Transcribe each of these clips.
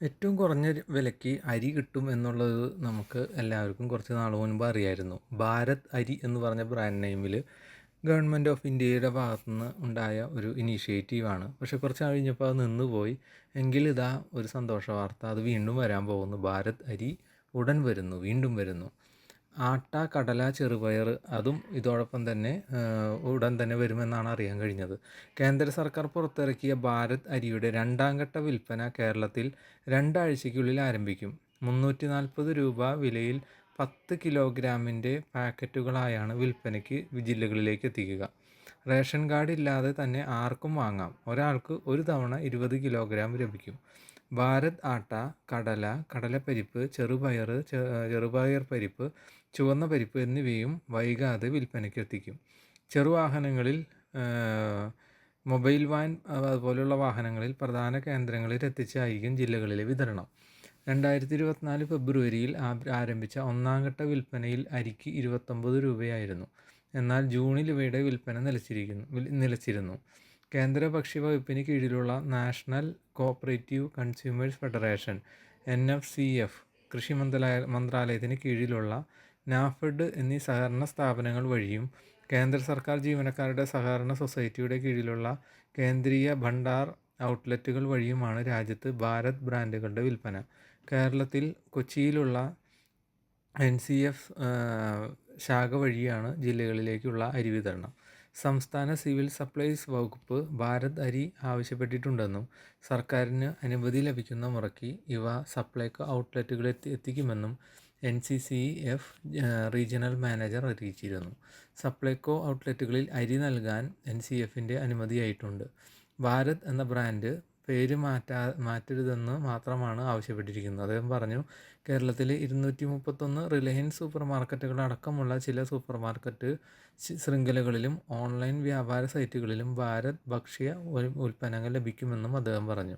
ഏറ്റവും കുറഞ്ഞ വിലയ്ക്ക് അരി കിട്ടും എന്നുള്ളത് നമുക്ക് എല്ലാവർക്കും കുറച്ച് നാൾ മുൻപ് അറിയായിരുന്നു. ഭാരത് അരി എന്ന് പറഞ്ഞ ബ്രാൻഡ് നെയിമിൽ ഗവൺമെൻറ് ഓഫ് ഇന്ത്യയുടെ ഭാഗത്തുനിന്ന് ഉണ്ടായ ഒരു ഇനീഷ്യേറ്റീവാണ്. പക്ഷേ കുറച്ച് കഴിഞ്ഞപ്പോൾ അത് നിന്നുപോയി. എങ്കിലിതാ ഒരു സന്തോഷ വാർത്ത, അത് വീണ്ടും വരാൻ പോകുന്നു. ഭാരത് അരി ഉടൻ വരുന്നു, വീണ്ടും വരുന്നു. ആട്ട, കടല, ചെറുപയർ അതും ഇതോടൊപ്പം തന്നെ ഉടൻ തന്നെ വരുമെന്നാണ് അറിയാൻ കഴിഞ്ഞത്. കേന്ദ്ര സർക്കാർ പുറത്തിറക്കിയ ഭാരത് അരിയുടെ രണ്ടാം ഘട്ട വിൽപ്പന കേരളത്തിൽ 2 ആഴ്ചയ്ക്കുള്ളിൽ ആരംഭിക്കും. 340 രൂപ വിലയിൽ 10 കിലോഗ്രാമിൻ്റെ പാക്കറ്റുകളായാണ് വിൽപ്പനയ്ക്ക് ജില്ലകളിലേക്ക് എത്തിക്കുക. റേഷൻ കാർഡ് ഇല്ലാതെ തന്നെ ആർക്കും വാങ്ങാം. ഒരാൾക്ക് ഒരു തവണ 20 കിലോഗ്രാം ലഭിക്കും. ഭാരത് ആട്ട, കടല, കടലപ്പരിപ്പ്, ചെറുപയർ പരിപ്പ്, ചുവന്ന പരിപ്പ് എന്നിവയും വൈകാതെ വിൽപ്പനയ്ക്ക് എത്തിക്കും. ചെറുവാഹനങ്ങളിൽ, മൊബൈൽ വാൻ അതുപോലെയുള്ള വാഹനങ്ങളിൽ പ്രധാന കേന്ദ്രങ്ങളിൽ എത്തിച്ചായിരിക്കും ജില്ലകളിലെ വിതരണം. 2024 ഫെബ്രുവരിയിൽ ആരംഭിച്ച ഒന്നാം ഘട്ട വിൽപ്പനയിൽ അരിക്ക് 29 രൂപയായിരുന്നു. എന്നാൽ ജൂണിൽ ഇവയുടെ വിൽപ്പന നിലച്ചിരുന്നു. കേന്ദ്ര ഭക്ഷ്യ വകുപ്പിന് കീഴിലുള്ള national cooperative consumers federation (NFCF), കൃഷി മന്ത്രാലയത്തിന് കീഴിലുള്ള നാഫെഡ് എന്നീ സഹകരണ സ്ഥാപനങ്ങൾ വഴിയും കേന്ദ്ര സർക്കാർ ജീവനക്കാരുടെ സഹകരണ സൊസൈറ്റിയുടെ കീഴിലുള്ള കേന്ദ്രീയ ഭണ്ഡാർ ഔട്ട്ലെറ്റുകൾ വഴിയുമാണ് രാജ്യത്ത് ഭാരത് ബ്രാൻഡുകളുടെ വിൽപ്പന. കേരളത്തിൽ കൊച്ചിയിലുള്ള NCF ശാഖ വഴിയാണ് ജില്ലകളിലേക്കുള്ള അരി വിതരണം. സംസ്ഥാന സിവിൽ സപ്ലൈസ് വകുപ്പ് ഭാരത് അരി ആവശ്യപ്പെട്ടിട്ടുണ്ടെന്നും സർക്കാരിന് അനുമതി ലഭിക്കുന്ന മുറയ്ക്ക് ഇവ സപ്ലൈകോ ഔട്ട്ലെറ്റുകളിൽ എത്തിക്കുമെന്നും NCCF റീജിയണൽ മാനേജർ അറിയിച്ചിരുന്നു. സപ്ലൈകോ ഔട്ട്ലെറ്റുകളിൽ അരി നൽകാൻ NCFൻ്റെ അനുമതിയായിട്ടുണ്ട്. ഭാരത് എന്ന ബ്രാൻഡ് പേര് മാറ്റരുതെന്ന് മാത്രമാണ് ആവശ്യപ്പെട്ടിരിക്കുന്നത്. അദ്ദേഹം പറഞ്ഞു, കേരളത്തിലെ 231 റിലയൻസ് സൂപ്പർ മാർക്കറ്റുകളടക്കമുള്ള ചില സൂപ്പർ മാർക്കറ്റ് ശൃംഖലകളിലും ഓൺലൈൻ വ്യാപാര സൈറ്റുകളിലും ഭാരത് ഭക്ഷ്യ ഉൽപ്പന്നങ്ങൾ ലഭിക്കുമെന്നും അദ്ദേഹം പറഞ്ഞു.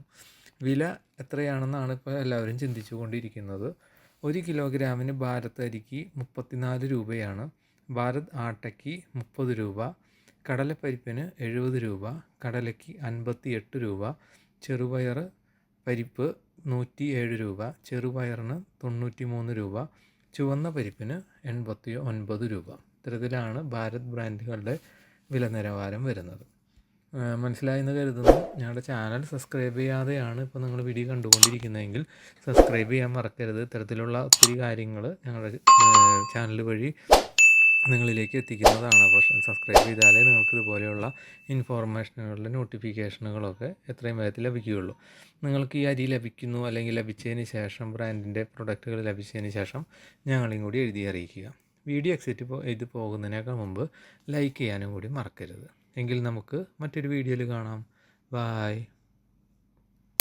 വില എത്രയാണെന്നാണ് ഇപ്പോൾ എല്ലാവരും ചിന്തിച്ചു കൊണ്ടിരിക്കുന്നത്. 1 കിലോഗ്രാമിന് ഭാരത് അരിക്ക് 34 രൂപയാണ്. ഭാരത് ആട്ടയ്ക്ക് 30 രൂപ, കടലപ്പരിപ്പിന് 70 രൂപ, കടലയ്ക്ക് 58 രൂപ, ചെറുപയർ പരിപ്പ് 107 രൂപ, ചെറുപയറിന് 93 രൂപ, ചുവന്ന പരിപ്പിന് 89 രൂപ. ഇത്തരത്തിലാണ് ഭാരത് ബ്രാൻഡുകളുടെ വില നിലവാരം വരുന്നത്. മനസ്സിലായെന്ന് കരുതുന്നു. ഞങ്ങളുടെ ചാനൽ സബ്സ്ക്രൈബ് ചെയ്യാതെയാണ് ഇപ്പോൾ നിങ്ങൾ വീഡിയോ കണ്ടുകൊണ്ടിരിക്കുന്നതെങ്കിൽ സബ്സ്ക്രൈബ് ചെയ്യാൻ മറക്കരുത്. ഇത്തരത്തിലുള്ള ഒത്തിരി കാര്യങ്ങൾ ഞങ്ങളുടെ ചാനൽ വഴി നിങ്ങളിലേക്ക് എത്തിക്കുന്നതാണ്. അപ്പോൾ സബ്സ്ക്രൈബ് ചെയ്താലേ നിങ്ങൾക്ക് ഇതുപോലെയുള്ള ഇൻഫോർമേഷനുകളുടെ നോട്ടിഫിക്കേഷനുകളൊക്കെ എത്രയും വേഗത്തിൽ ലഭിക്കുകയുള്ളൂ. നിങ്ങൾക്ക് ഈ അരി ലഭിക്കുന്നു അല്ലെങ്കിൽ ലഭിച്ചതിന് ശേഷം ബ്രാൻഡിൻ്റെ പ്രൊഡക്റ്റുകൾ ലഭിച്ചതിന് ശേഷം ഞങ്ങളെയും കൂടി എഴുതി അറിയിക്കുക. വീഡിയോ എക്സിറ്റ് ചെയ്ത് പോകുന്നതിനേക്കാൾ മുമ്പ് ലൈക്ക് ചെയ്യാനും കൂടി മറക്കരുത്. എങ്കിൽ നമുക്ക് മറ്റൊരു വീഡിയോയിൽ കാണാം. ബായ്.